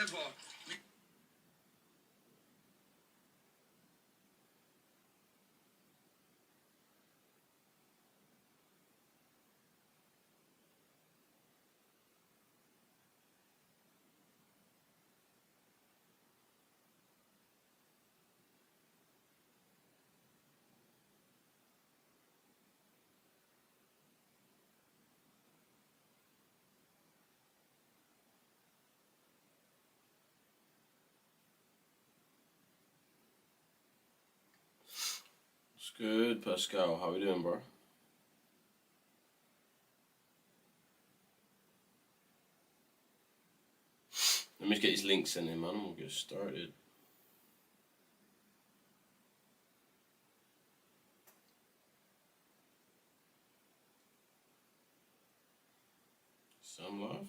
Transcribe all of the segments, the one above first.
ever. Good, Pascal. How we doing, bro? Let me just get these links in there, man. I'm gonna get started. Some live.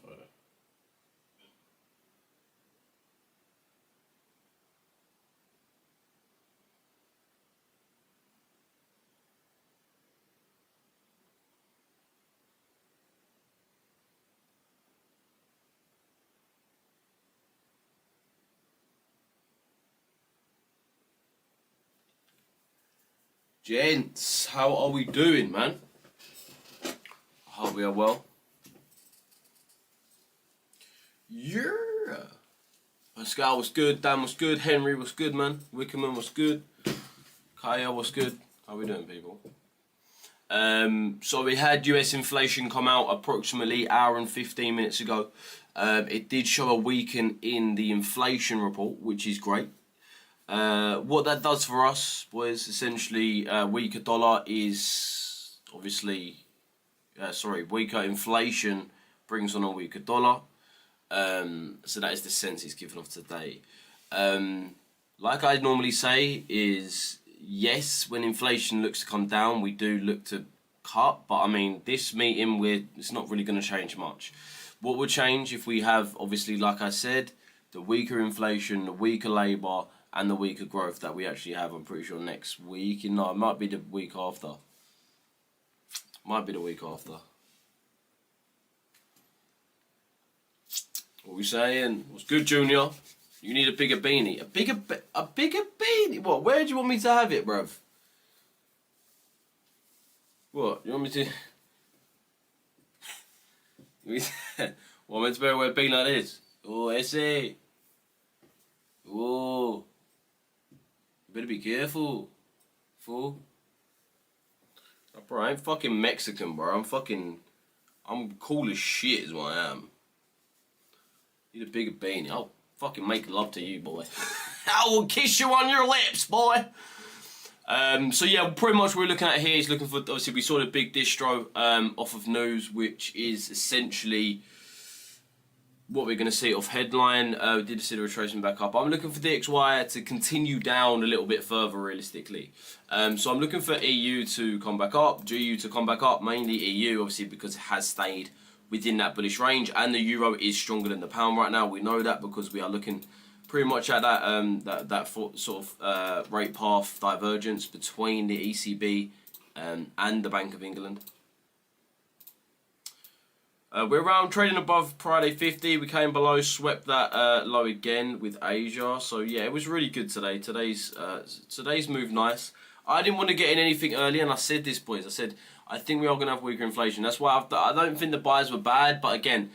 Gents, how are we doing, man? I hope we are well. Yeah. Pascal was good, Dan was good, Henry was good, man. Wickerman was good. Kaya was good. How we doing, people? So we had US inflation come out approximately an hour and 15 minutes ago. It did show a weaken in the inflation report, which is great. What that does for us was essentially weaker dollar is obviously, weaker inflation brings on a weaker dollar. So that is the sense it's given off today. Like I normally say is, yes, when inflation looks to come down, we do look to cut. But I mean, this meeting, it's not really going to change much. What would change if we have, obviously, like I said, the weaker inflation, the weaker labour, and the weaker growth that we actually have, I'm pretty sure, next week. No, it might be the week after. Might be the week after. What we saying? What's good, Junior? You need a bigger beanie. A bigger beanie? What? Where do you want me to have it, bruv? What? You want me to... What, meant to wear a beanie like this? Oh, Essie. Oh. You better be careful, fool. Oh, bro, I ain't fucking Mexican, bro. I'm cool as shit is what I am. Need a bigger beanie. I'll fucking make love to you, boy. I will kiss you on your lips, boy. So yeah, pretty much what we're looking at here is looking for, obviously we saw the big distro off of news, which is essentially what we're going to see off headline. We did see the retracement back up. I'm looking for DXY to continue down a little bit further realistically. So I'm looking for EU to come back up, GU to come back up, mainly EU obviously because it has stayed within that bullish range, and the euro is stronger than the pound right now. We know that because we are looking pretty much at that sort of rate path divergence between the ECB and the Bank of England. We're around trading above Friday 50. We came below, swept that low again with Asia. So yeah, it was really good today. Today's move nice. I didn't want to get in anything early, and I said this, boys. I said I think we are going to have weaker inflation. That's why I don't think the buys were bad, but again,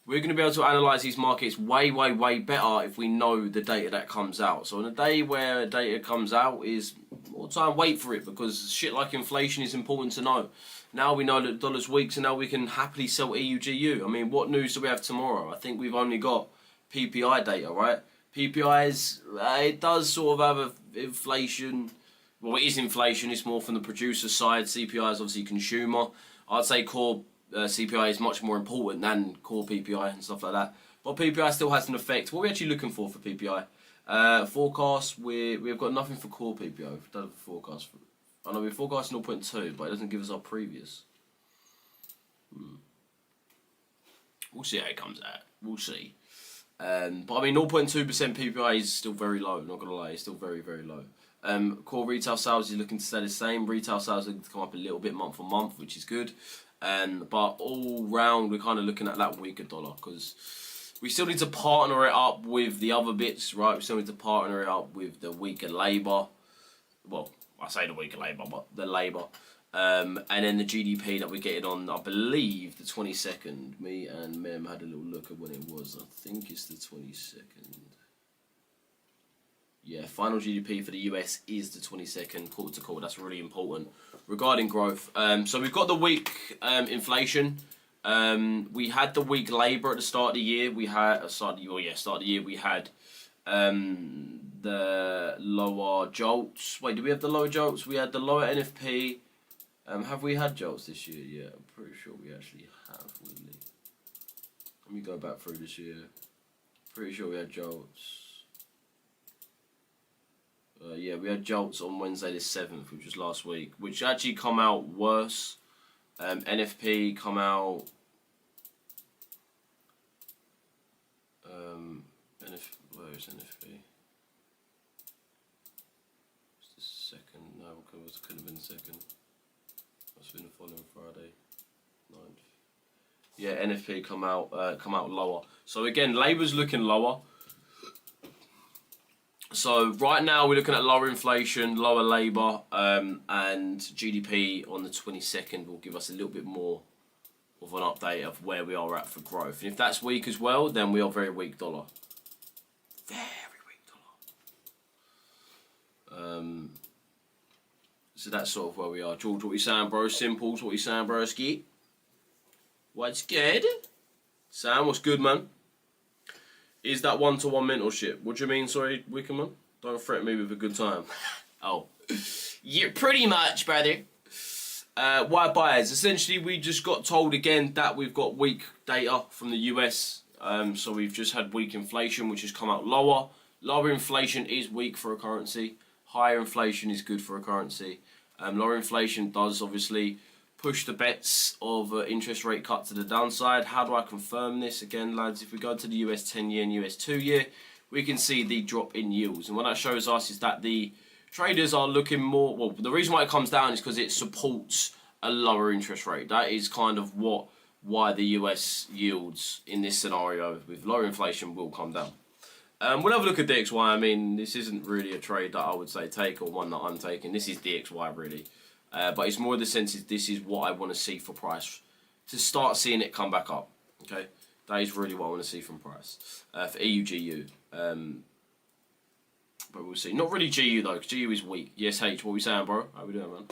we're going to be able to analyse these markets way better if we know the data that comes out. So on a day where data comes out is more time, wait for it, because shit like inflation is important to know. Now we know that the dollar's weak, so now we can happily sell EU-GU. I mean, what news do we have tomorrow? I think we've only got PPI data, right? PPI's, it does sort of have inflation. Well, it is inflation. It's more from the producer side. CPI is obviously consumer. I'd say core CPI is much more important than core PPI and stuff like that. But PPI still has an effect. What are we actually looking for PPI? Forecast, we've got nothing for core PPI. We've done a forecast. I know we forecast 0.2, but it doesn't give us our previous. We'll see how it comes out. We'll see. But I mean, 0.2% PPI is still very low. Not gonna lie, it's still very low. Core retail sales is looking to stay the same. Retail sales are looking to come up a little bit month on month, which is good. But all round, we're kind of looking at that weaker dollar because We still need to partner it up with the other bits, right? We still need to partner it up with the weaker labour. Well, I say the weaker labour, but the labour. And then the GDP that we're getting on, I believe, the 22nd. Me and Mem had a little look at when it was. I think it's the 22nd. Yeah, final GDP for the US is the 22nd, quarter to quarter. That's really important regarding growth. So we've got the weak inflation. We had the weak labour at the start of the year. We had start of the year. We had the lower jolts. Wait, did we have the lower jolts? We had the lower NFP. Have we had jolts this year? Yeah, I'm pretty sure we actually have. Really. Let me go back through this year. Pretty sure we had jolts. Yeah, we had jolts on Wednesday the 7th, which was last week, which actually come out worse. NFP come out. Where is NFP? It's the second. No, it couldn't have been the second. Must have been the following Friday, 9th. Yeah, NFP come out lower. So again, Labour's looking lower. So right now we're looking at lower inflation, lower labour, and GDP on the 22nd will give us a little bit more of an update of where we are at for growth. And if that's weak as well, then we are very weak dollar. Very weak dollar. So that's sort of where we are. George, what you saying, bro? Simples, what you saying, bro? Ski? What's good? Sam, what's good, man? Is that one-to-one mentorship? What do you mean, sorry, Wickerman? Don't threaten me with a good time. Oh. Yeah, pretty much, brother. Why buyers? Essentially, we just got told again that we've got weak data from the US. So we've just had weak inflation, which has come out lower. Lower inflation is weak for a currency. Higher inflation is good for a currency. Lower inflation does obviously push the bets of interest rate cut to the downside. How do I confirm this? Again, lads, if we go to the US 10-year and US 2-year, we can see the drop in yields. And what that shows us is that the traders are looking more... Well, the reason why it comes down is because it supports a lower interest rate. That is kind of why the US yields in this scenario with lower inflation will come down. We'll have a look at DXY. I mean, this isn't really a trade that I would say take or one that I'm taking. This is DXY, really. But it's more the sense is this is what I want to see for price to start seeing it come back up. Okay, that is really what I want to see from price for EU/GU. But we'll see. Not really GU though, because GU is weak. Yes, H, what we saying, bro? How we doing, man?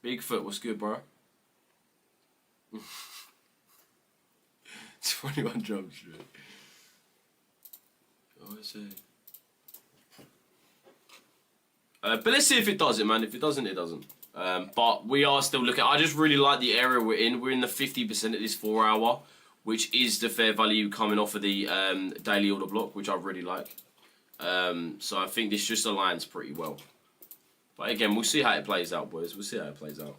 Bigfoot, what's good, bro? 21 Jump Street. Oh, I see. But let's see if it does it, man. If it doesn't, it doesn't. But we are still looking. I just really like the area we're in. We're in the 50% at this 4 hour, which is the fair value coming off of the daily order block, which I really like. So I think this just aligns pretty well. But again, we'll see how it plays out, boys. We'll see how it plays out.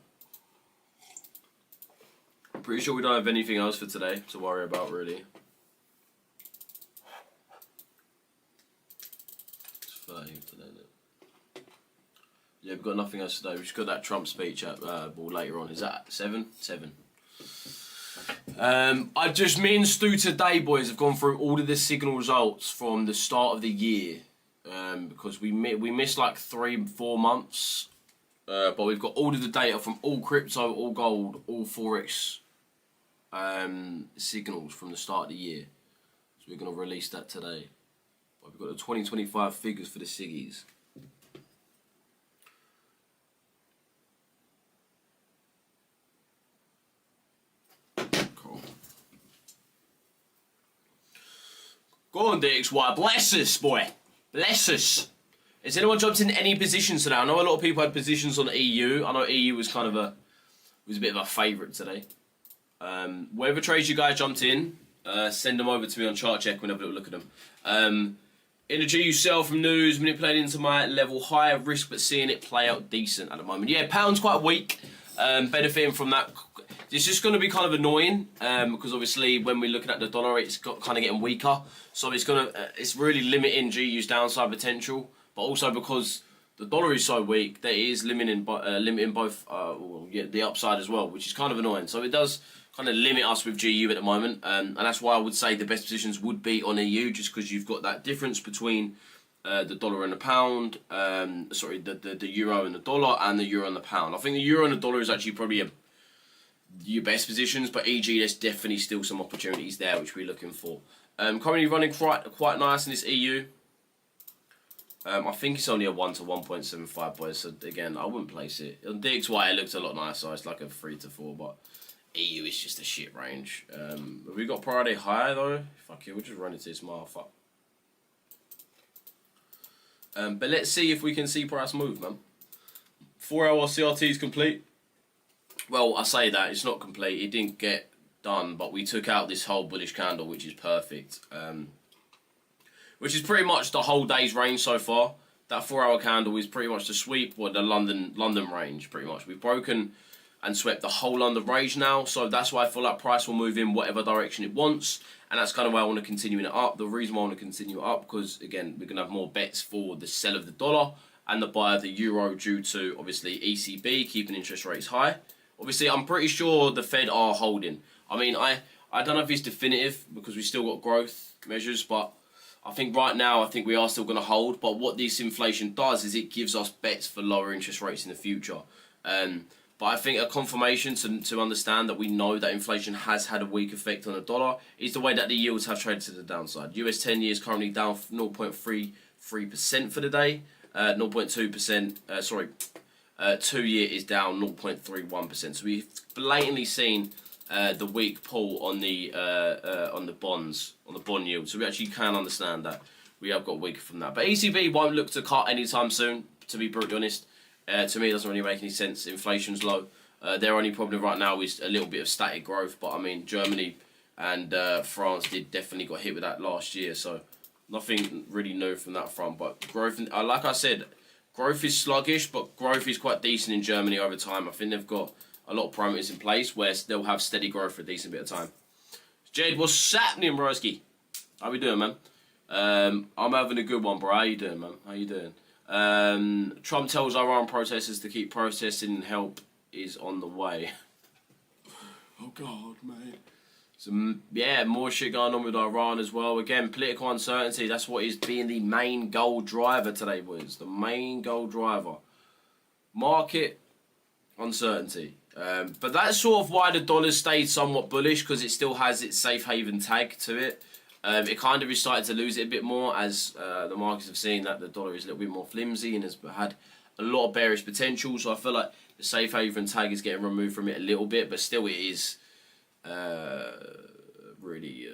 I'm pretty sure we don't have anything else for today to worry about, really. It's 30 today, isn't it? Yeah, we've got nothing else today. We've just got that Trump speech at later on. Is that 7? 7. Me and Stu today, boys, have gone through all of the signal results from the start of the year. Because we missed like 3-4 months. But we've got all of the data from all crypto, all gold, all Forex signals from the start of the year. So we're going to release that today. But we've got the 2025 figures for the Siggies. Go on, DXY. Bless us, boy. Bless us. Has anyone jumped in any positions today? I know a lot of people had positions on EU. I know EU was kind of a bit of a favourite today. Whatever trades you guys jumped in, send them over to me on chart check. We'll have a little look at them. In the GU sell from news, manipulating into my level, higher risk, but seeing it play out decent at the moment. Yeah, pound's quite weak. Benefiting from that. It's just going to be kind of annoying because obviously when we're looking at the dollar, it's got kind of getting weaker. So it's really limiting GU's downside potential. But also because the dollar is so weak that it is limiting both the upside as well, which is kind of annoying. So it does kind of limit us with GU at the moment, and that's why I would say the best positions would be on EU, just because you've got that difference between the dollar and the pound, the euro and the dollar, and the euro and the pound. I think the euro and the dollar is actually probably your best positions, but EG, there's definitely still some opportunities there which we're looking for. Currently running quite nice in this EU. I think it's only a 1 to 1.75, boys. So again, I wouldn't place it. On DXY, it looks a lot nicer. It's like a 3 to 4, but EU is just a shit range. Have we got priority higher though? Fuck it, we'll just run into this motherfucker. But let's see if we can see price move, man. 4-hour CRT is complete. Well, I say that, it's not complete. It didn't get done, but we took out this whole bullish candle, which is perfect. Which is pretty much the whole day's range so far. That 4-hour candle is pretty much the sweep, or the London range, pretty much. We've broken and swept the whole London range now, so that's why I feel like price will move in whatever direction it wants, and that's kind of why I want to continue it up. The reason why I want to continue it up, because again, we're going to have more bets for the sell of the dollar and the buy of the euro due to, obviously, ECB keeping interest rates high. Obviously, I'm pretty sure the Fed are holding. I mean, I don't know if it's definitive, because we still got growth measures, but I think right now, I think we are still going to hold. But what this inflation does is it gives us bets for lower interest rates in the future. But I think a confirmation to understand that we know that inflation has had a weak effect on the dollar is the way that the yields have traded to the downside. US 10 years currently down 0.33% for the day. 0.2%, 2 year is down 0.31%. So we've blatantly seen the weak pull on the bonds, on the bond yield. So we actually can understand that we have got weaker from that. But ECB won't look to cut anytime soon, to be brutally honest. To me, it doesn't really make any sense. Inflation's low. Their only problem right now is a little bit of static growth. But I mean, Germany and France definitely got hit with that last year. So nothing really new from that front. But growth, like I said, growth is sluggish, but growth is quite decent in Germany over time. I think they've got a lot of parameters in place where they'll have steady growth for a decent bit of time. Jade, what's happening, broski? How we doing, man? I'm having a good one, bro. How you doing, man? How you doing? Trump tells Iran protesters to keep protesting and help is on the way. Oh, God, mate. So, yeah, more shit going on with Iran as well. Again, political uncertainty. That's what is being the main goal driver today, boys. The main goal driver. Market uncertainty. But that's sort of why the dollar stayed somewhat bullish, because it still has its safe haven tag to it. It kind of is starting to lose it a bit more as the markets have seen that the dollar is a little bit more flimsy and has had a lot of bearish potential. So I feel like the safe haven tag is getting removed from it a little bit, but still it is really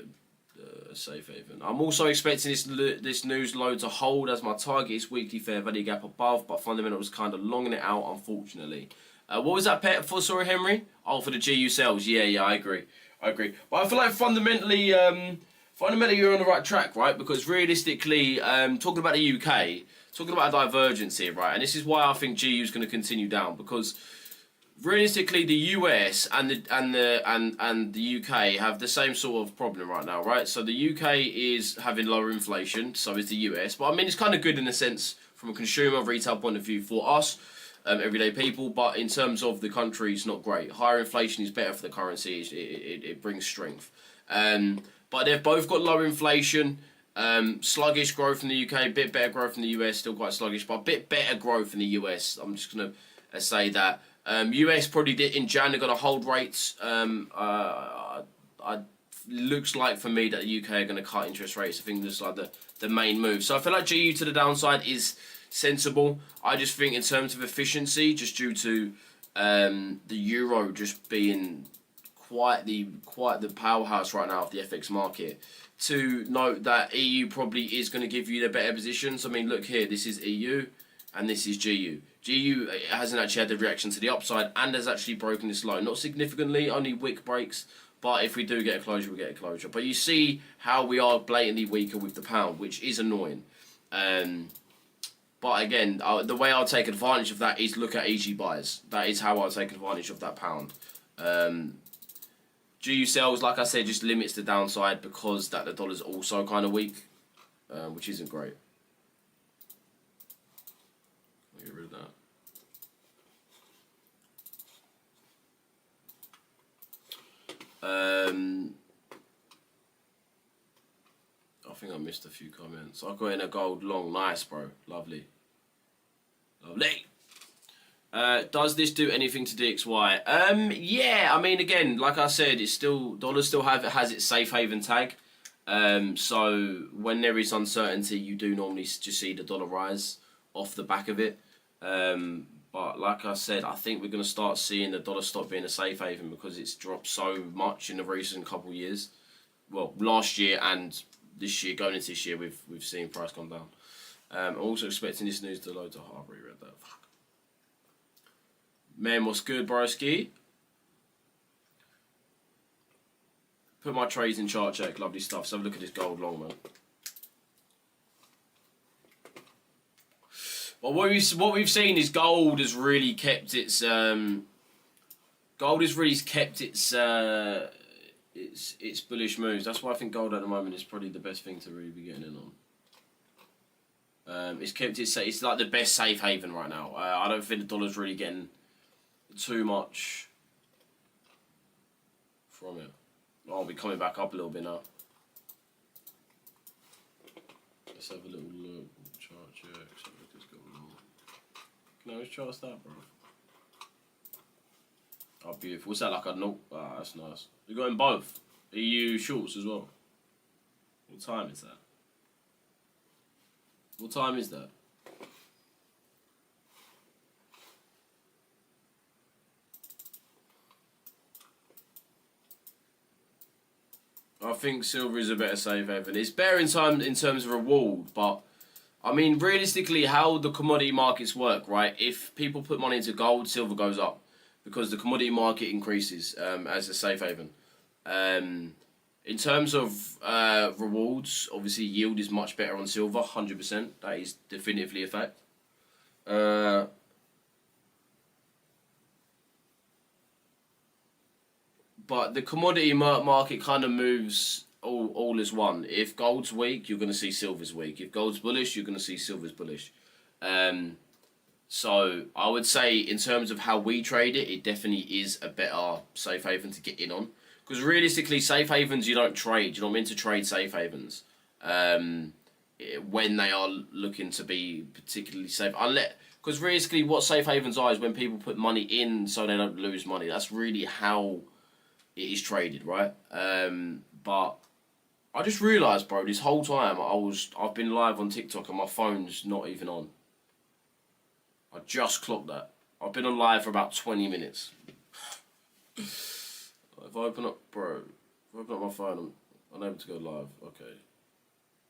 a safe haven. I'm also expecting this news low to hold as my target is weekly fair value gap above, but fundamentals kind of longing it out, unfortunately. What was that pet for, sorry, Henry? Oh, for the GU sales. Yeah, I agree. But I feel like fundamentally you're on the right track, right? Because realistically, talking about the UK, talking about a divergence here, right? And this is why I think GU is going to continue down, because realistically, the US and the UK have the same sort of problem right now, right? So the UK is having lower inflation, so is the US. But I mean, it's kind of good in a sense from a consumer retail point of view for us, everyday people. But in terms of the country, it's not great. Higher inflation is better for the currency. It brings strength. But they've both got lower inflation, sluggish growth in the UK, a bit better growth in the US, still quite sluggish, but a bit better growth in the US. I'm just going to say that. US probably did in Jan, they're going to hold rates. Looks like for me that the UK are going to cut interest rates. I think that's like the main move. So I feel like GU to the downside is sensible. I just think in terms of efficiency, just due to the euro just being quite the powerhouse right now of the FX market, to note that EU probably is going to give you the better positions. I mean, look here, this is EU and this is GU. GU hasn't actually had the reaction to the upside and has actually broken this low. Not significantly, only wick breaks, but if we do get a closure, we get a closure. But you see how we are blatantly weaker with the pound, which is annoying. But again, the way I'll take advantage of that is look at EG buys. That is how I'll take advantage of that pound. GU sells, like I said, just limits the downside because that the dollar's also kind of weak, which isn't great. I think I missed a few comments. I got in a gold long. Nice, bro. Lovely. Lovely. Does this do anything to DXY? Yeah, I mean, again, like I said, it's still, dollar still has its safe haven tag. So when there is uncertainty, you do normally just see the dollar rise off the back of it. But like I said, I think we're going to start seeing the dollar stop being a safe haven because it's dropped so much in the recent couple of years. Well, last year and this year, going into this year, we've seen price come down. I'm also expecting this news to load to Harbury. Read that. Fuck. Man, what's good, broski? Put my trades in chart check. Lovely stuff. So have a look at this gold long, man. Well, what we've seen is gold has really kept its its bullish moves. That's why I think gold at the moment is probably the best thing to really be getting in on. It's like the best safe haven right now. I don't think the dollar's really getting too much from it. I'll be coming back up a little bit now. Let's have a little look. Chart check. So look what's going on. No, which chart's that, bro? Oh, beautiful. What's that, like a note? Ah, that's nice. We got in both. EU shorts as well. What time is that? What time is that? I think silver is a better safe haven. It's better in terms of reward, but I mean, realistically, how the commodity markets work, right? If people put money into gold, silver goes up because the commodity market increases as a safe haven. In terms of rewards, obviously yield is much better on silver, 100%. That is definitively a fact. But the commodity market kind of moves all as one. If gold's weak, you're going to see silver's weak. If gold's bullish, you're going to see silver's bullish. So I would say in terms of how we trade it, it definitely is a better safe haven to get in on. Because realistically, safe havens you don't trade. You're not meant to trade safe havens when they are looking to be particularly safe. Because realistically, what safe havens are is when people put money in so they don't lose money. That's really how it is traded, right? But I just realised, bro, this whole time I've been live on TikTok and my phone's not even on. I just clocked that. I've been on live for about 20 minutes. If I open up my phone, I'm unable to go live. Okay.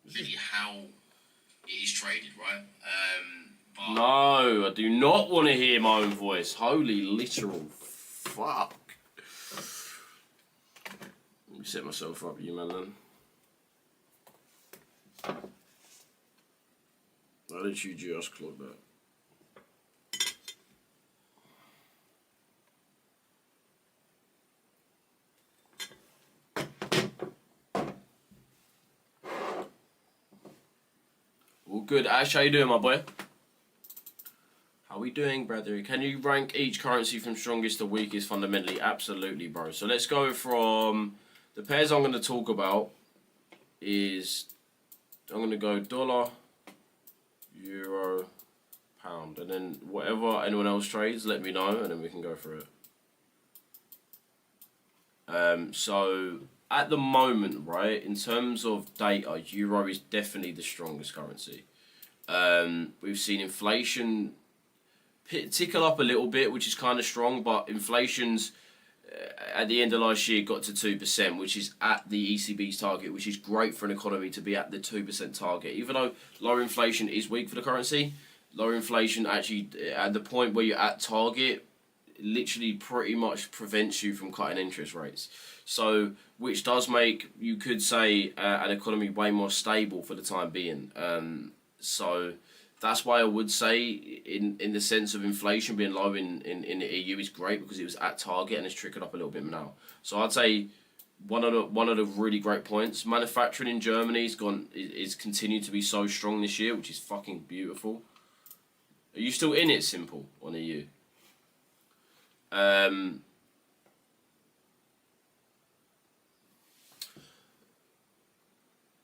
This is really how it is traded, right? No, I do not want to hear my own voice. Holy literal fuck. Let me set myself up, you man, then. How did you just clock that? All good. Ash, how you doing, my boy? How we doing, brother? Can you rank each currency from strongest to weakest fundamentally? Absolutely, bro. So let's go from the pairs I'm going to talk about is I'm going to go dollar, euro, pound, and then whatever anyone else trades, let me know, and then we can go through it. So at the moment, right, in terms of data, euro is definitely the strongest currency. We've seen inflation tickle up a little bit, which is kind of strong, but inflation's at the end of last year got to 2%, which is at the ECB's target, which is great for an economy to be at the 2% target. Even though lower inflation is weak for the currency, lower inflation actually, at the point where you're at target, literally pretty much prevents you from cutting interest rates. So, which does make, you could say, an economy way more stable for the time being. So, that's why I would say, in the sense of inflation being low in the EU is great because it was at target and it's trickled up a little bit now. So I'd say one of the really great points. Manufacturing in Germany is continued to be so strong this year, which is fucking beautiful. Are you still in it, Simple, on EU?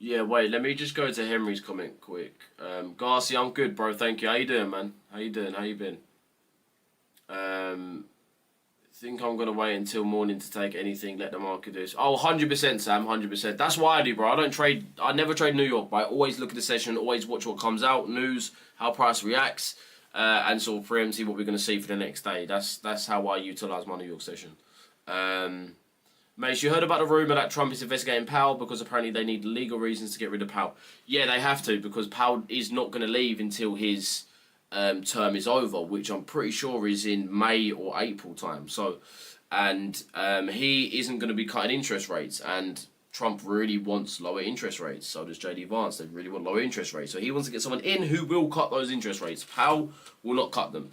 Yeah, wait, let me just go to Henry's comment quick. Garcia, I'm good, bro. Thank you. How you doing, man? How you doing? How you been? Think I'm going to wait until morning to take anything. Let the market do this. Oh, 100%, Sam. 100%. That's why I do, bro. I don't trade. I never trade New York, but I always look at the session, always watch what comes out, news, how price reacts, and sort of preempt, see what we're going to see for the next day. That's how I utilise my New York session. Mate, you heard about the rumour that Trump is investigating Powell because apparently they need legal reasons to get rid of Powell. Yeah, they have to, because Powell is not going to leave until his term is over, which I'm pretty sure is in May or April time. So, and he isn't going to be cutting interest rates, and Trump really wants lower interest rates. So does JD Vance. They really want lower interest rates. So he wants to get someone in who will cut those interest rates. Powell will not cut them.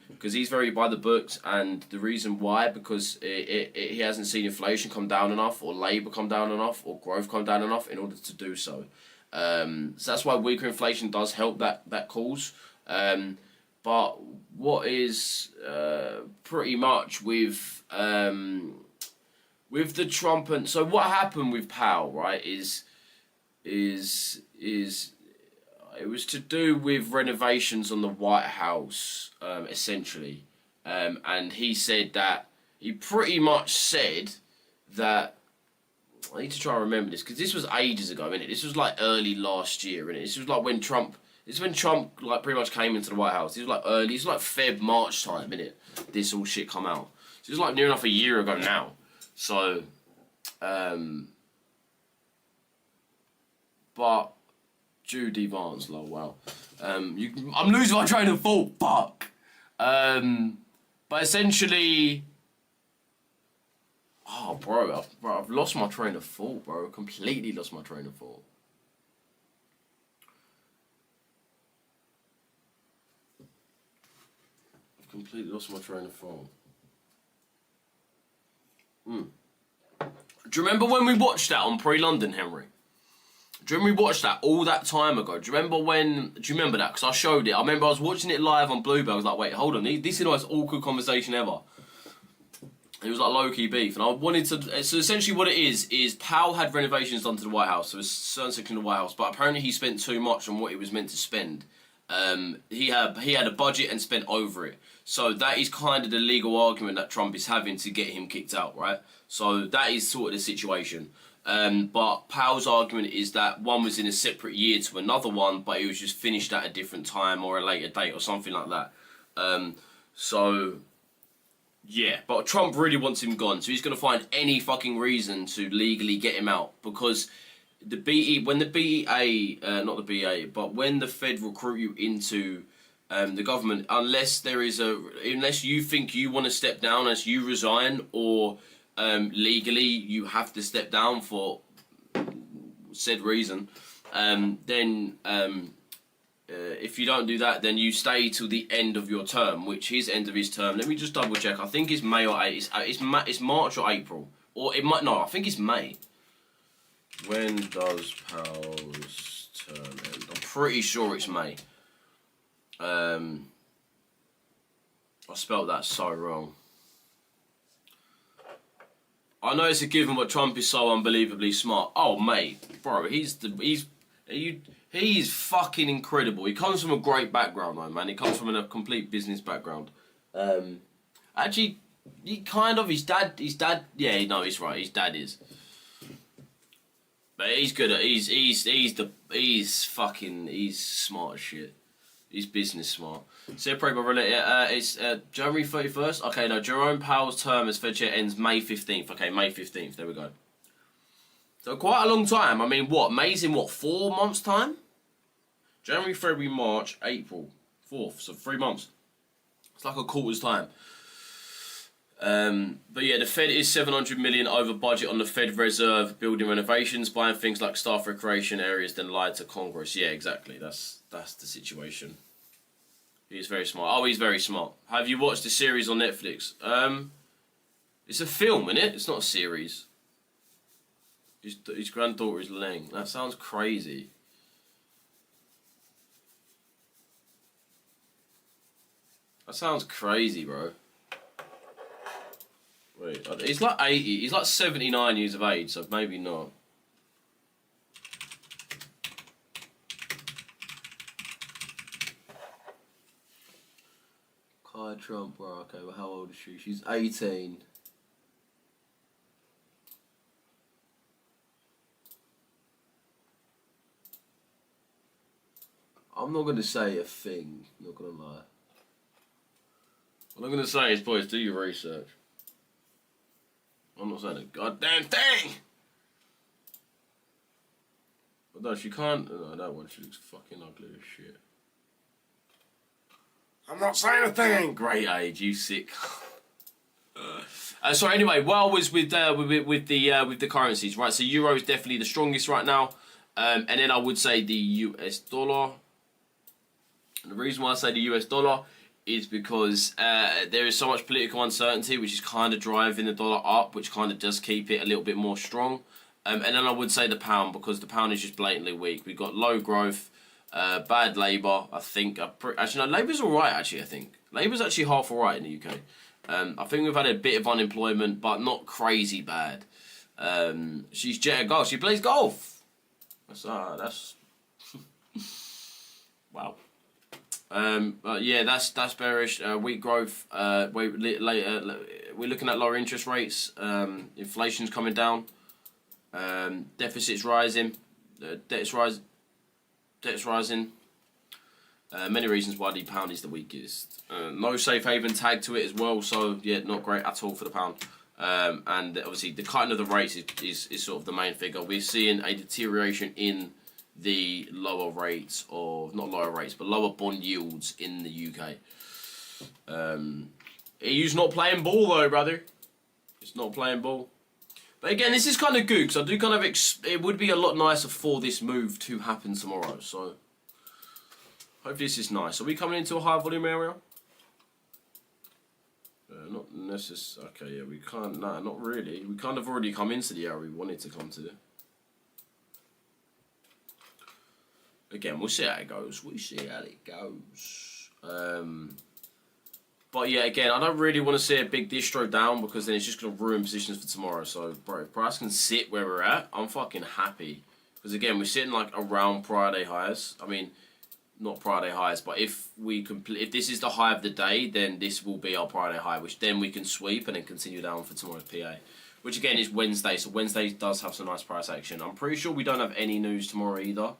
Because he's very by the books, and the reason why, because he hasn't seen inflation come down enough, or labour come down enough, or growth come down enough in order to do so. So that's why weaker inflation does help that cause. But what is pretty much with the Trump and so what happened with Powell, right, is it was to do with renovations on the White House, essentially. And he said that, he pretty much said that, I need to try and remember this, because this was ages ago, innit? This was like early last year, innit? This was like when Trump like pretty much came into the White House. This was like early, it's like Feb, March time, innit? This all shit come out. So it was like near enough a year ago now. So, but Judy Vance, lol, wow. I'm losing my train of thought, fuck. But essentially, oh, bro, I've lost my train of thought, bro. Completely lost my train of thought. I've completely lost my train of thought. Do you remember when we watched that on Pre-London, Henry? Do you remember we watched that all that time ago? Do you remember that? Because I showed it. I remember I was watching it live on Bluebell. I was like, wait, hold on. This is the most awkward conversation ever. It was like low-key beef. And I wanted to... So essentially what it is Powell had renovations done to the White House. So it was a certain section of the White House. But apparently he spent too much on what he was meant to spend. He had a budget and spent over it. So that is kind of the legal argument that Trump is having to get him kicked out, right? So that is sort of the situation. But Powell's argument is that one was in a separate year to another one, but it was just finished at a different time or a later date or something like that. So, yeah. But Trump really wants him gone, so he's going to find any fucking reason to legally get him out. Because when the Fed recruit you into the government, unless you think you want to step down, unless you resign or... legally you have to step down for said reason, then if you don't do that, then you stay till the end of your term, which his end of his term, let me just double check, I think it's May or it's March or April, or it might, no, I think it's May. When does Powell's term end? I'm pretty sure it's May. I spelled that so wrong. I know it's a given, but Trump is so unbelievably smart. Oh, mate, bro, he's fucking incredible. He comes from a great background, though, man. He comes from a complete business background. Actually, his dad. Yeah, no, he's right. His dad is, but he's good at. He's smart as shit. He's business smart. So, it's January 31st. Okay, no, Jerome Powell's term as Fed chair ends May 15th. Okay, May 15th. There we go. So, quite a long time. I mean, May's in 4 months' time? January, February, March, April. 4th. So, 3 months. It's like a quarter's time. But yeah, the Fed is $700 million over budget on the Fed Reserve building renovations, buying things like staff recreation areas, then lied to Congress. Yeah, exactly. That's the situation. He's very smart. Oh, he's very smart. Have you watched the series on Netflix? It's a film, isn't it? It's not a series. His granddaughter is Leng. That sounds crazy. That sounds crazy, bro. Wait, he's like 80. He's like 79 years of age, so maybe not. Trump, bro. Okay, well, how old is she? She's 18. I'm not going to say a thing, not going to lie. What I'm going to say is, boys, do your research. I'm not saying a goddamn thing! But no, she can't. No, that one, she looks fucking ugly as shit. I'm not saying a thing! Great age, you sick. So anyway, while I was with the currencies, right? So euro is definitely the strongest right now, and then I would say the US dollar. And the reason why I say the US dollar is because there is so much political uncertainty, which is kind of driving the dollar up, which kind of does keep it a little bit more strong. And then I would say the pound, because the pound is just blatantly weak. We've got low growth, bad labour. I think actually no, Labour's all right. Actually, I think Labour's actually half all right in the UK. I think we've had a bit of unemployment, but not crazy bad. She's Jetta Golf. She plays golf. That's wow. Yeah, that's bearish. Weak growth. We're looking at lower interest rates. Inflation's coming down. Deficit's rising. Debt's rising. Many reasons why the pound is the weakest. No safe haven tag to it as well, so yeah, not great at all for the pound. And obviously the cutting of the rates is sort of the main figure. We're seeing a deterioration in the lower rates, or not lower rates, but lower bond yields in the UK. EU's not playing ball though, brother. It's not playing ball. But again, this is kind of good, because I do kind of it would be a lot nicer for this move to happen tomorrow. So hopefully this is nice. Are we coming into a high volume area? Not necessarily. Okay, yeah, we can't. Nah, not really. We kind of already come into the area we wanted to come to. Again, we'll see how it goes. We'll see how it goes. But yeah, again, I don't really want to see a big distro down, because then it's just going to ruin positions for tomorrow. So, bro, if price can sit where we're at, I'm fucking happy. Because again, we're sitting like around Friday highs. I mean, not Friday highs, but if this is the high of the day, then this will be our Friday high, which then we can sweep and then continue down for tomorrow's PA. Which again is Wednesday, so Wednesday does have some nice price action. I'm pretty sure we don't have any news tomorrow either.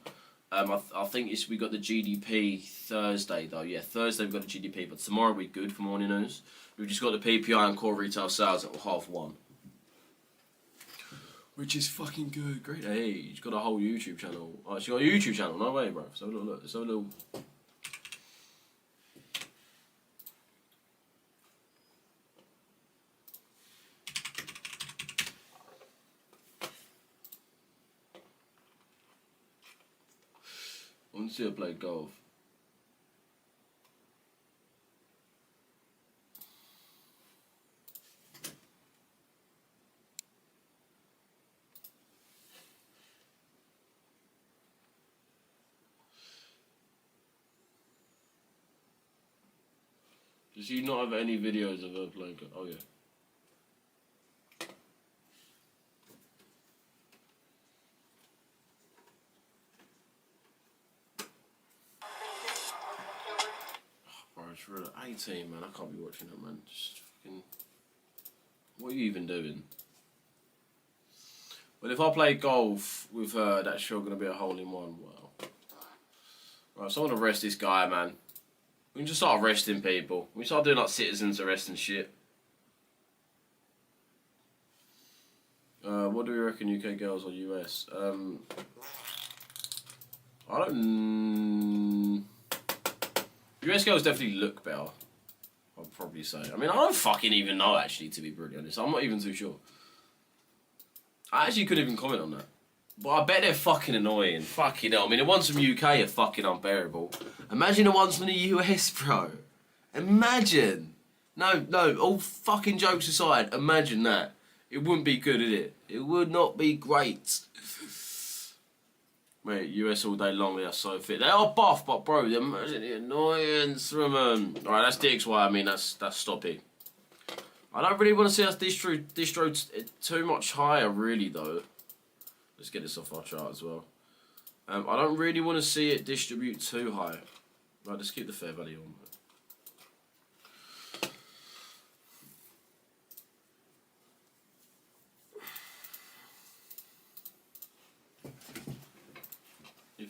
I think we got the GDP Thursday though. Yeah, Thursday we've got the GDP, but tomorrow we're good for morning news. We've just got the PPI and core retail sales at 1:30. Which is fucking good. Great age. Got a whole YouTube channel. Oh, she got a YouTube channel. No way, bro. So look. Let's have a little. I want to see her play golf. Does she not have any videos of her playing golf? Oh yeah. It's really 18, man. I can't be watching that, man. Just fucking. What are you even doing? Well, if I play golf with her, that's sure gonna be a hole in one. Wow. Right, so I want to arrest this guy, man. We can just start arresting people. We start doing like citizens arrest and shit. What do we reckon, UK girls or US? I don't. US girls definitely look better, I'd probably say. I mean, I don't fucking even know, actually, to be brutally honest. I'm not even too sure. I actually couldn't even comment on that. But I bet they're fucking annoying. Fucking hell. I mean, the ones from UK are fucking unbearable. Imagine the ones from the US, bro. Imagine. No, all fucking jokes aside, imagine that. It wouldn't be good, would it? It would not be great. Mate, US all day long, they are so fit. They are buff, but bro, imagine the annoyance from them. Alright, that's DXY, I mean, that's stoppy. I don't really want to see us distro too much higher, really, though. Let's get this off our chart as well. I don't really want to see it distribute too high. Right, let's keep the fair value on.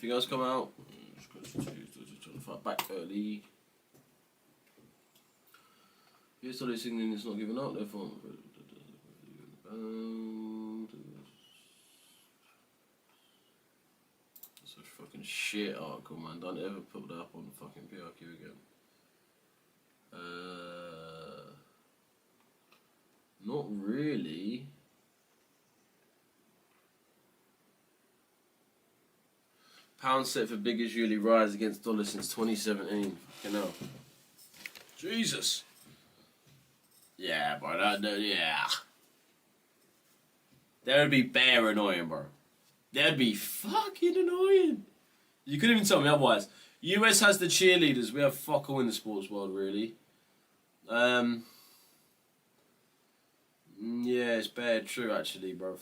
Anything else come out? Back early. Yes, so they're signaling it's not giving out their phone. That's a fucking shit article, man. Don't ever put that up on the fucking PRQ again. Not really. Pound set for biggest yearly rise against dollar since 2017. Fucking hell. Jesus. Yeah, bro. Yeah. That would be bare annoying, bro. That'd be fucking annoying. You couldn't even tell me otherwise. US has the cheerleaders. We have fuck all in the sports world, really. Yeah, it's bad true, actually, bruv.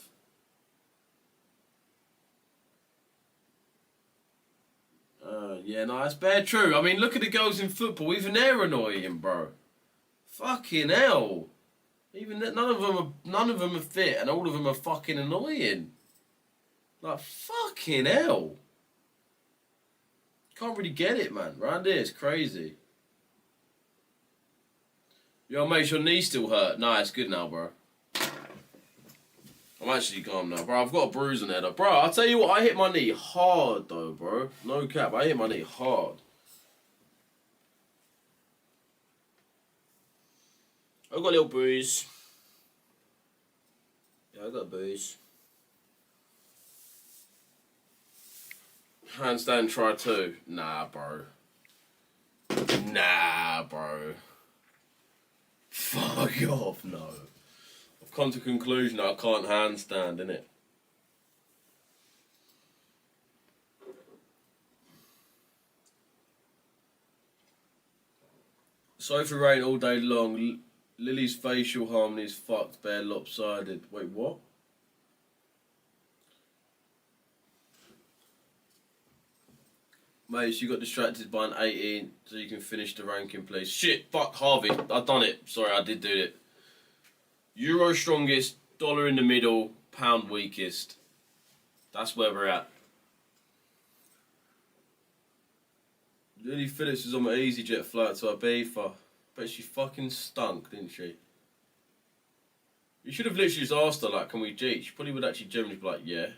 Yeah, no, that's bad true. I mean, look at the girls in football. Even they're annoying, bro. Fucking hell. Even none of them are fit, and all of them are fucking annoying. Like fucking hell. Can't really get it, man. Round here, it's crazy. Yo, mate, your knee still hurt? Nah, it's good now, bro. I'm actually calm now, bro. I've got a bruise on there, though. Bro, I'll tell you what, I hit my knee hard, though, bro. No cap, I hit my knee hard. I've got a little bruise. Yeah, I got a bruise. Handstand try 2. Nah, bro. Nah, bro. Fuck off, no. I've come to the conclusion that I can't handstand, innit? Sofa rain all day long. Lily's facial harmony is fucked, bare lopsided. Wait, what? Mate, you got distracted by an 18 so you can finish the ranking, please. Shit, fuck, Harvey. I've done it. Sorry, I did do it. Euro strongest, dollar in the middle, pound weakest. That's where we're at. Lily Phillips was on my EasyJet flight to Ibiza. Bet she fucking stunk, didn't she? You should have literally just asked her, like, can we cheat? She probably would actually generally be like, yeah.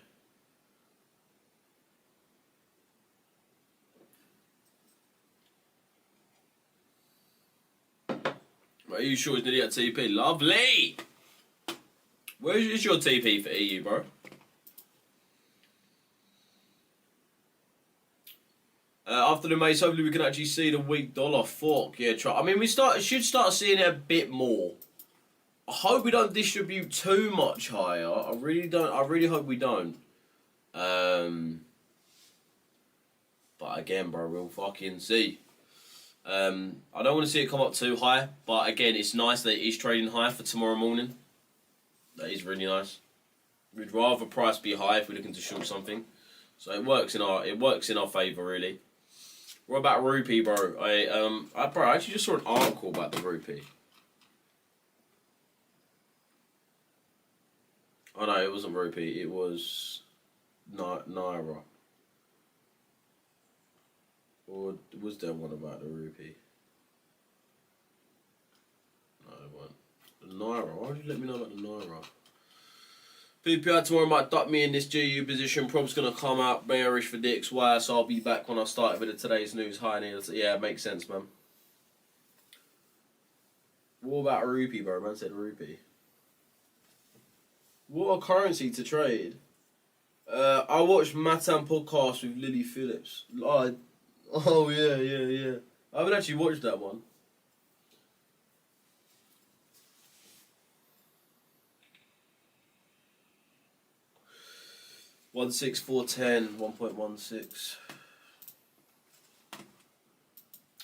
Are you sure it's nearly at TP? Lovely! Where is your TP for EU, bro? After the Mace, hopefully we can actually see the weak dollar. Fuck, yeah, try. I mean, we should start seeing it a bit more. I hope we don't distribute too much higher. I really hope we don't. But again, bro, we'll fucking see. I don't want to see it come up too high, but again, it's nice that it is trading high for tomorrow morning. That is really nice. We'd rather price be high if we're looking to short something, so it works in our favour, really. What about rupee, bro? I actually just saw an article about the rupee. Oh no, it wasn't rupee. It was naira. Or was there one about the rupee? No, there wasn't. The naira. Why did you let me know about the naira? PPI tomorrow might duck me in this GU position. Prob's going to come out bearish for DXY, so I'll be back when I start with today's news high. Yeah, it makes sense, man. What about rupee, bro? Man said rupee. What a currency to trade. I watched Matan podcast with Lily Phillips. Oh yeah. I haven't actually watched that one. $16410, 1.16.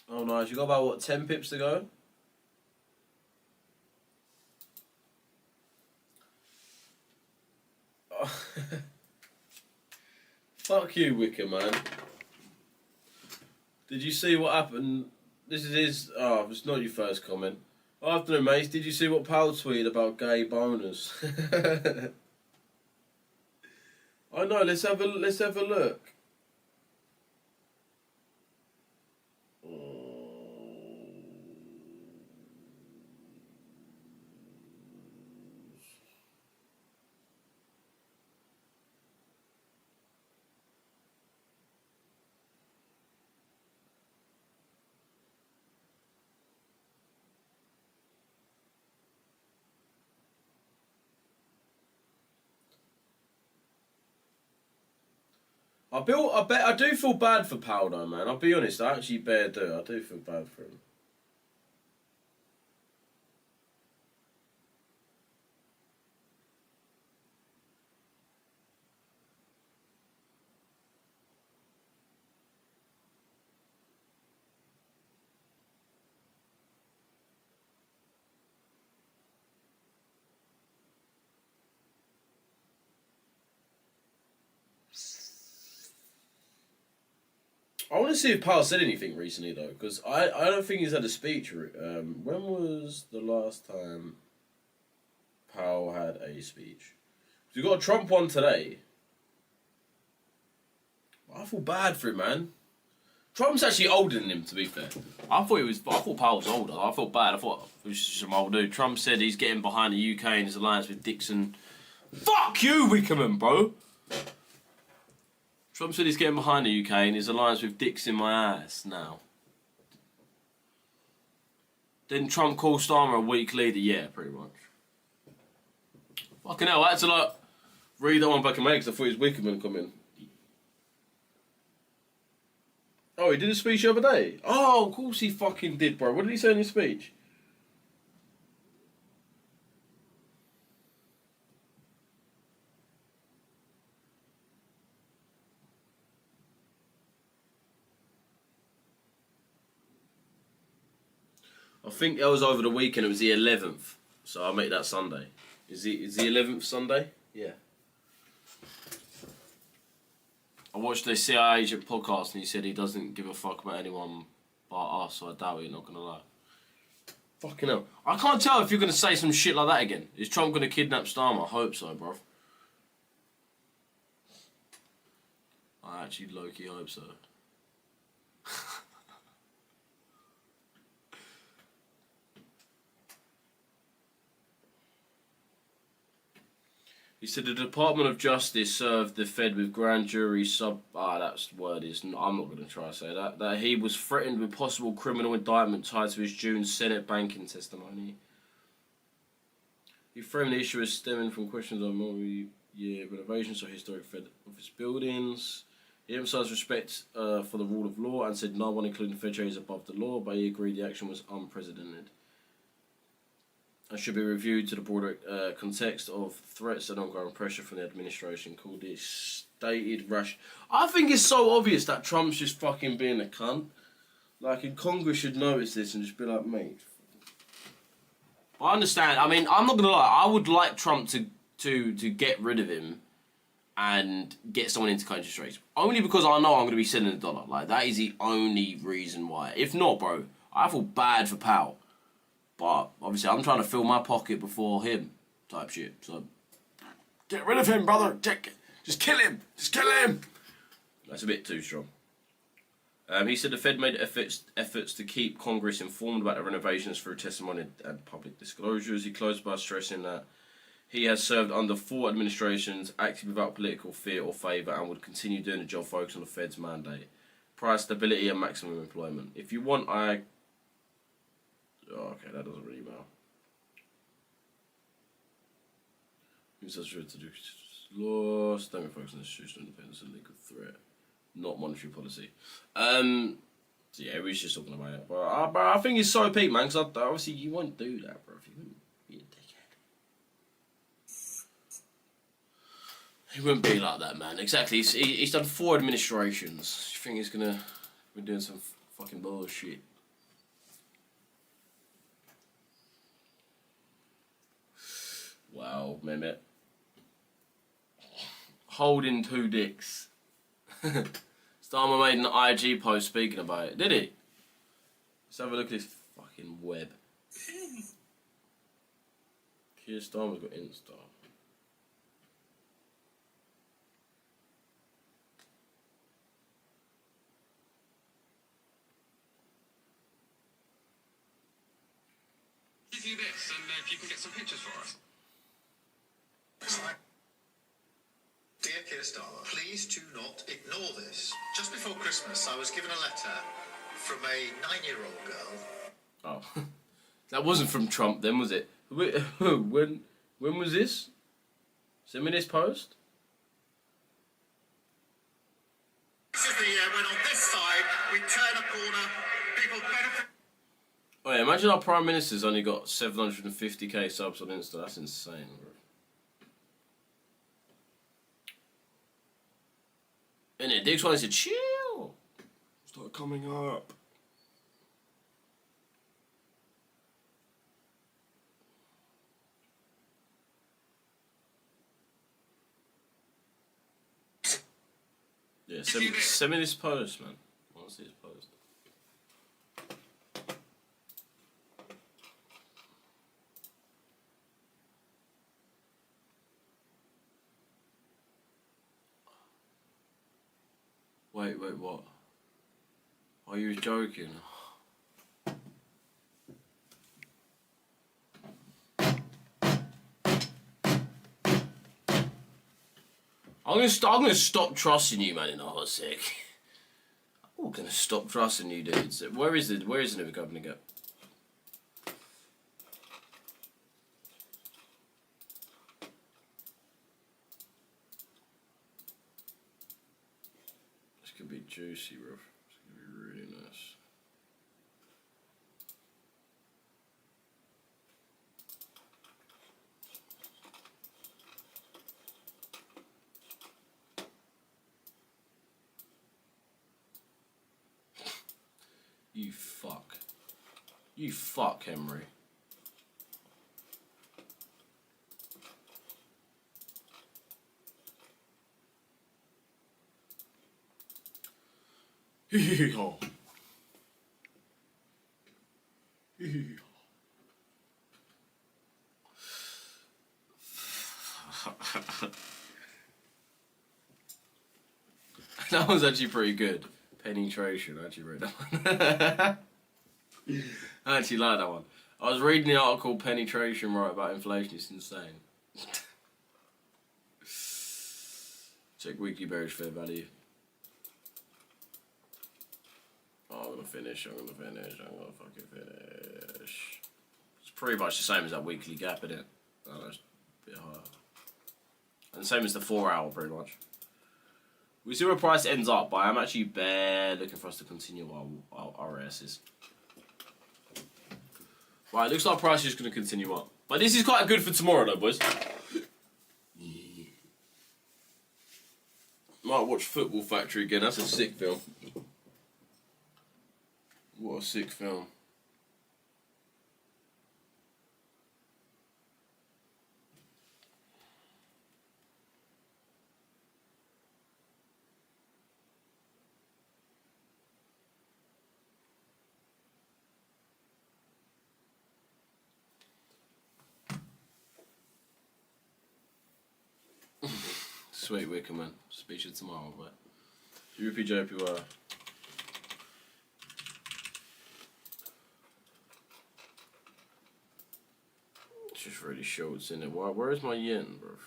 Oh nice, you got about what, 10 pips to go? Fuck you, Wicker, man. Did you see what happened? This is his. Oh, it's not your first comment. Afternoon, mates. Did you see what Powell tweeted about gay boners? I know. Let's have a look. I do feel bad for Powell though, man. I'll be honest, I actually do. I do feel bad for him. I want to see if Powell said anything recently though, because I don't think he's had a speech. When was the last time Powell had a speech? We got a Trump one today. I feel bad for him, man. Trump's actually older than him, to be fair. I thought Powell was older. I felt bad. I thought it was just some old dude. Trump said he's getting behind the UK in his alliance with Dixon. Fuck you, Wickerman, bro. Trump said he's getting behind the UK in his alliance with dicks in my ass now. Didn't Trump call Starmer a weak leader? Yeah, pretty much. Fucking hell, I had to like read that one back in May because I thought it was Wickerman coming. Oh, he did a speech the other day? Oh, of course he fucking did, bro. What did he say in his speech? I think that was over the weekend. It was the 11th, so I'll make that Sunday. Is the 11th Sunday? Yeah. I watched the CIA agent podcast and he said he doesn't give a fuck about anyone but us, so I doubt you're not gonna lie. Fucking hell. I can't tell if you're gonna say some shit like that again. Is Trump gonna kidnap Starmer? I hope so, bro. I actually low-key hope so. He said the Department of Justice served the Fed with grand jury that's word is. I'm not going to try to say that. That he was threatened with possible criminal indictment tied to his June Senate banking testimony. He framed the issue as stemming from questions on multi-year renovations of historic Fed office buildings. He emphasised respect for the rule of law and said no one, including the Fed chair, is above the law, but he agreed the action was unprecedented and should be reviewed to the broader context of threats and ongoing pressure from the administration. Called it stated rash. I think it's so obvious that Trump's just fucking being a cunt. Like, and Congress should notice this and just be like, mate. I understand. I mean, I'm not gonna lie. I would like Trump to get rid of him and get someone into interest rates. Only because I know I'm gonna be selling the dollar. Like, that is the only reason why. If not, bro, I feel bad for Powell. But obviously, I'm trying to fill my pocket before him, type shit. So, get rid of him, brother. Just kill him. Just kill him. That's a bit too strong. He said the Fed made efforts to keep Congress informed about the renovations through testimony and public disclosures. He closed by stressing that he has served under 4 administrations, acted without political fear or favour, and would continue doing the job focused on the Fed's mandate, price stability, and maximum employment. If you want, Oh, okay, that doesn't really matter. Who's such to do law? Stemming focus on institutional independence and legal threat, not monetary policy. So yeah, we was just talking about it. But I think it's so peak, man. Because obviously you won't do that, bro. If you wouldn't be a dickhead. He wouldn't be like that, man. Exactly. He's done 4 administrations. You think he's gonna be doing some fucking bullshit? Wow, Mehmet. Holding 2 dicks. Starmer made an IG post speaking about it. Did he? Let's have a look at this fucking web. Keir Starmer's got Insta. Give you this, and if you can get some pictures for us. Dear Keir Starmer, please do not ignore this. Just before Christmas, I was given a letter from a 9-year-old girl. Oh, that wasn't from Trump then, was it? When was this? Send me this post. This is the year when on this side we turn a corner, people benefit. Oh yeah, imagine our Prime Minister's only got 750k subs on Insta. That's insane, bro. And it Dick's one said, chill. Start coming up. Yeah, send me this post, man. I want to see this post. Wait, what? Are you joking? I'm gonna stop trusting you, man, in a hot sec. I'm gonna stop trusting you, dudes. Where is the new governor go? This could be juicy, bro. This could be really nice. You fuck. You fuck, Henry. Hee-hee-haw. Hee-hee-haw. That was actually pretty good. Penetration, I actually read that one. I actually like that one. I was reading the article Penetration right about inflation, it's insane. Check weekly bearish fair value. Oh, I'm gonna finish, I'm gonna fucking finish. It's pretty much the same as that weekly gap, isn't it? I know, it's a bit higher. And the same as the 4 hour, pretty much. We see where price ends up, but I'm actually bare looking for us to continue our RSs. Right, looks like price is going to continue up. But this is quite good for tomorrow, though, boys. Might watch Football Factory again. That's a sick film. What a sick film. Sweet Wickerman. Speak to you tomorrow, but UPJPY. It's just really shorts in it. Where is my yen, bro?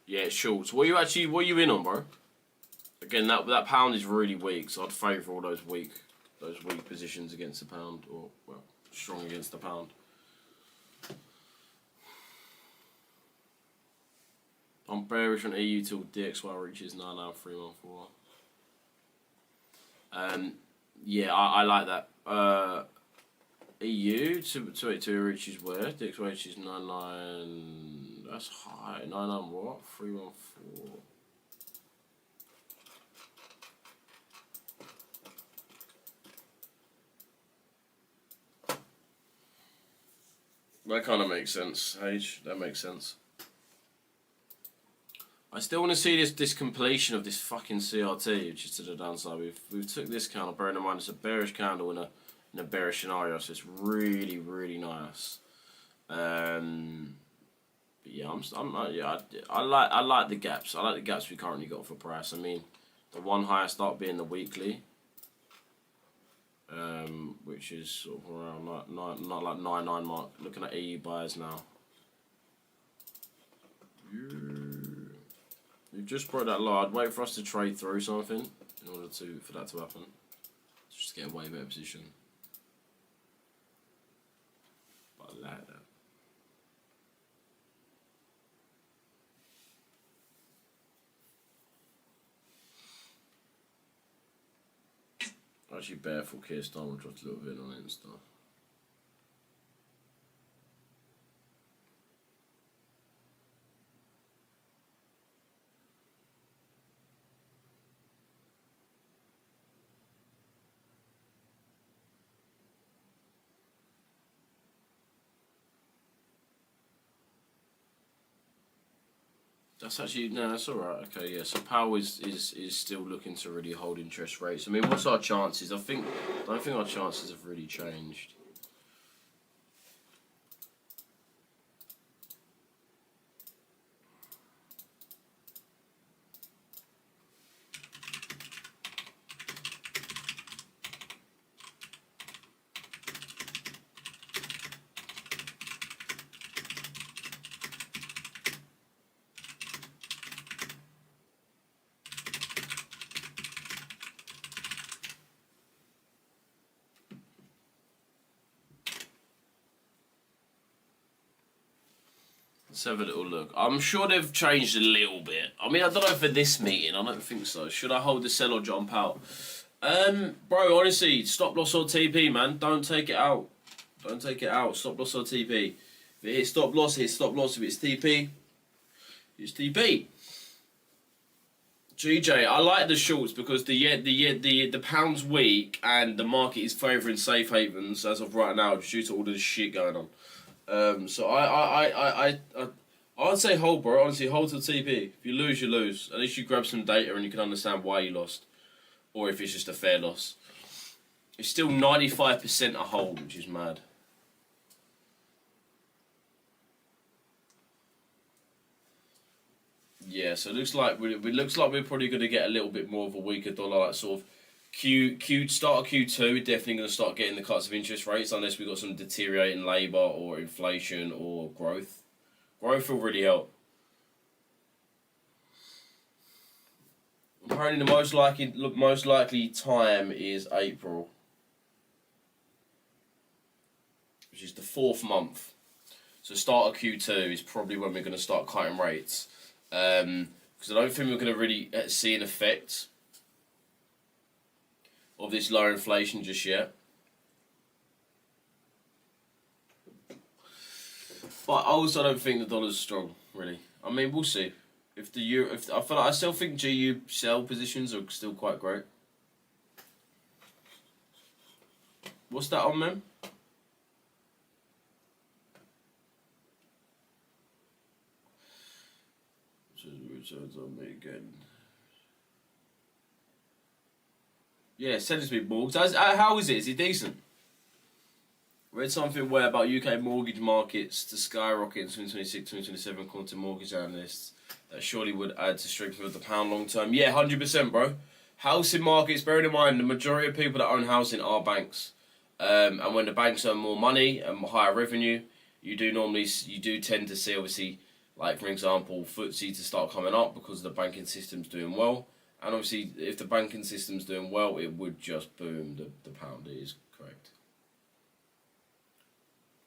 Yeah, it's shorts. What are you in on, bro? Again, that pound is really weak, so I'd favour all those weak positions against the pound, or well, strong against the pound. I'm bearish on EU till DXY reaches 99314. Yeah, I like that. EU 282 reaches where? DXY reaches 99. That's high. 99 what? 314. That kind of makes sense, H. That makes sense. I still want to see this completion of this fucking CRT, which is to the downside. We've took this candle, bearing in mind it's a bearish candle in a bearish scenario, so it's really nice. But yeah, I like the gaps. I like the gaps we currently got for price. I mean, the one highest up being the weekly. Which is sort of around not like 99 mark. Looking at EU buys now. We've just brought that low. I'd wait for us to trade through something in order for that to happen. Just to get a way better position. But I like that. Actually, Barefoot Keir Starmer dropped a little bit on Insta. That's actually, no, that's alright. Okay, yeah. So Powell is still looking to really hold interest rates. I mean, what's our chances? I don't think our chances have really changed. Let's have a little look. I'm sure they've changed a little bit. I mean, I don't know for this meeting. I don't think so. Should I hold the sell or jump out? Bro, honestly, stop loss or TP, man. Don't take it out. Don't take it out. Stop loss or TP. If it hits stop loss, it hits stop loss. If it's TP, it's TP. GJ, I like the shorts because the pound's weak and the market is favouring safe havens as of right now due to all this shit going on. So I'd say hold, bro. Honestly, hold to TP. If you lose, you lose. At least you grab some data and you can understand why you lost, or if it's just a fair loss. It's still 95% a hold, which is mad. Yeah, so it looks like we're probably going to get a little bit more of a weaker dollar, like sort of start of Q2. We're definitely going to start getting the cuts of interest rates unless we've got some deteriorating labour or inflation or growth. Growth will really help. Apparently, the most likely time is April, which is the 4th month. So start of Q2 is probably when we're going to start cutting rates. Because I don't think we're going to really see an effect of this lower inflation just yet. But I also don't think the dollar's strong, really. I mean, we'll see. If the euro, I still think GU sell positions are still quite great. What's that on, man? Returns on me again. Yeah, send it to me, Morgs. How is it? Is it decent? Read something where about UK mortgage markets to skyrocket in 2026, 2027, according to mortgage analysts. That surely would add to strength of the pound long term. Yeah, 100%, bro. Housing markets, bearing in mind, the majority of people that own housing are banks. And when the banks earn more money and higher revenue, you do tend to see, obviously, like, for example, FTSE to start coming up because the banking system's doing well. And obviously, if the banking system's doing well, it would just boom the pound. It is correct.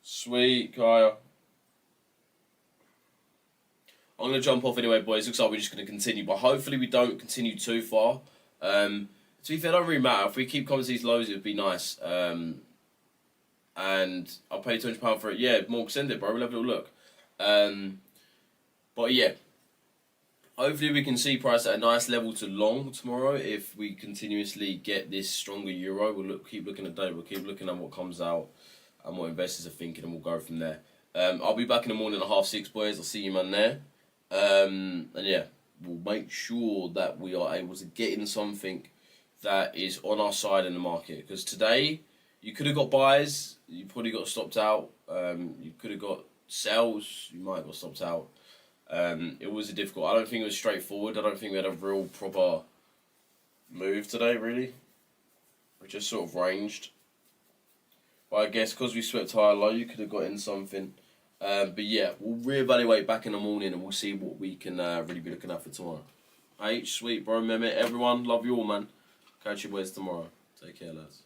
Sweet, Kaya. I'm going to jump off anyway, boys. Looks like we're just going to continue. But hopefully we don't continue too far. To be fair, it don't really matter. If we keep coming to these lows, it would be nice. And I'll pay £200 for it. Yeah, more send it, bro. We'll have a little look. But yeah, hopefully we can see price at a nice level to long tomorrow. If we continuously get this stronger euro, we'll keep looking at data. We'll keep looking at what comes out and what investors are thinking, and we'll go from there. I'll be back in the morning at 6:30, boys. I'll see you, man, there. And yeah, we'll make sure that we are able to get in something that is on our side in the market. Because today, you could have got buys, you probably got stopped out. You could have got sells, you might have got stopped out. It was difficult. I don't think it was straightforward. I don't think we had a real proper move today, really. We just sort of ranged. But I guess because we swept high low, you could have got in something. But yeah, we'll reevaluate back in the morning and we'll see what we can really be looking at for tomorrow. Sweet, bro, Mehmet, everyone, love you all, man. Catch you boys tomorrow. Take care, lads.